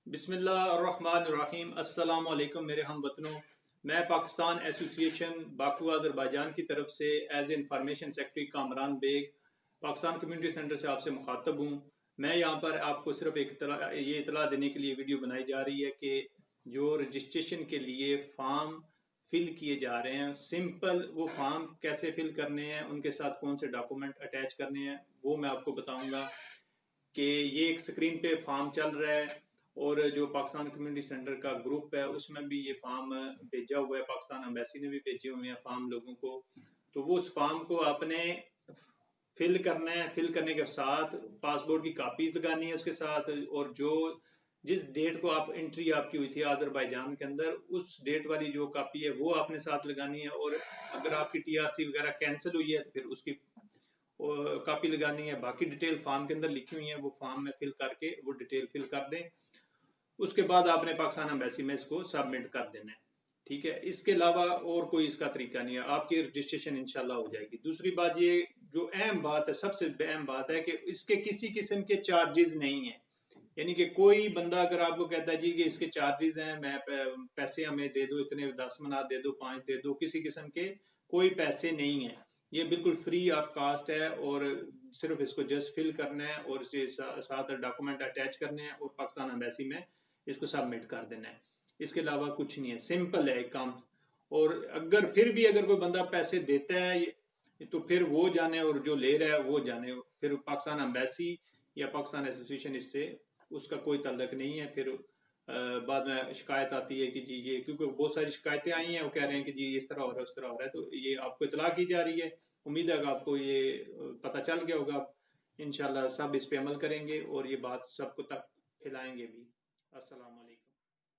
बिस्मिल्लाहिर्रहमानिर्रहीम। अस्सलाम वालेकुम मेरे हम वतनों। मैं पाकिस्तान एसोसिएशन बाकू अज़रबैजान की तरफ से as information secretary Kamran Baig Pakistan community centre से आपसे मुखातब हूँ। मैं यहाँ पर आपको सिर्फ ये इतला देने के लिए वीडियो बनाई जा रही है कि जो रजिस्ट्रेशन के लिए फॉर्म फिल किए जा रहे हैं, सिंपल वो फॉर्म कैसे फिल करने हैं, उनके साथ कौन से डॉक्यूमेंट अटैच करने हैं, वो मैं आपको बताऊंगा। कि ये एक स्क्रीन पे फॉर्म चल रहा है और जो पाकिस्तान कम्युनिटी सेंटर का ग्रुप है उसमें भी ये फॉर्म भेजा हुआ है, पाकिस्तान एम्बेसी ने भी भेजे हुए हैं फॉर्म लोगों को। तो वो उस फॉर्म को आपने फिल करना है। फिल करने के साथ पासपोर्ट की कॉपी लगानी है उसके साथ, और जो जिस डेट को आप एंट्री आपकी हुई थी अजरबैजान के अंदर, उस डेट वाली जो कॉपी है वो आपने साथ लगानी है। और अगर आपकी टीआरसी वगैरह कैंसिल हुई है तो फिर उसकी कॉपी लगानी है। बाकी डिटेल फॉर्म के अंदर लिखी हुई है, वो फॉर्म में फिल करके वो डिटेल फिल कर दें। उसके बाद आपने पाकिस्तान एम्बेसी में इसको सबमिट कर देना है। ठीक है, इसके अलावा और कोई इसका तरीका नहीं है, आपकी रजिस्ट्रेशन इंशाल्लाह हो जाएगी। दूसरी बात, ये जो अहम बात है, सबसे अहम बात है कि इसके किसी किस्म के चार्जेस नहीं है। यानी कि कोई बंदा अगर आपको कहता है जी कि इसके चार्जेस हैं, मैं पैसे हमें दे दो, इतने 10 मना दे दो, 5 दे दो, किसी किस्म के कोई पैसे नहीं है। ये बिल्कुल फ्री ऑफ कास्ट है और सिर्फ इसको जस्ट फिल करना है और इसके साथ डॉक्यूमेंट अटैच करने हैं और पाकिस्तान एम्बेसी में इसको सबमिट कर देना है। इसके अलावा कुछ नहीं है, सिंपल है काम। और अगर फिर भी अगर कोई बंदा पैसे देता है तो फिर वो जाने, और जो ले रहा है वो जाने, फिर पाकिस्तान एम्बेसी या पाकिस्तान एसोसिएशन इससे उसका कोई ताल्लुक नहीं है। फिर बाद में शिकायत आती है कि जी ये, क्योंकि बहुत सारी शिकायतें आई हैं, वो कह रहे हैं कि जी इस तरह हो रहा है, उस तरह हो रहा है। तो ये आपको इतला की जा रही है। उम्मीद है कि आपको ये पता चल गया होगा। इंशाल्लाह सब इस पे अमल करेंगे और ये बात सबको तक फैलाएंगे भी। अस्सलाम वालेकुम।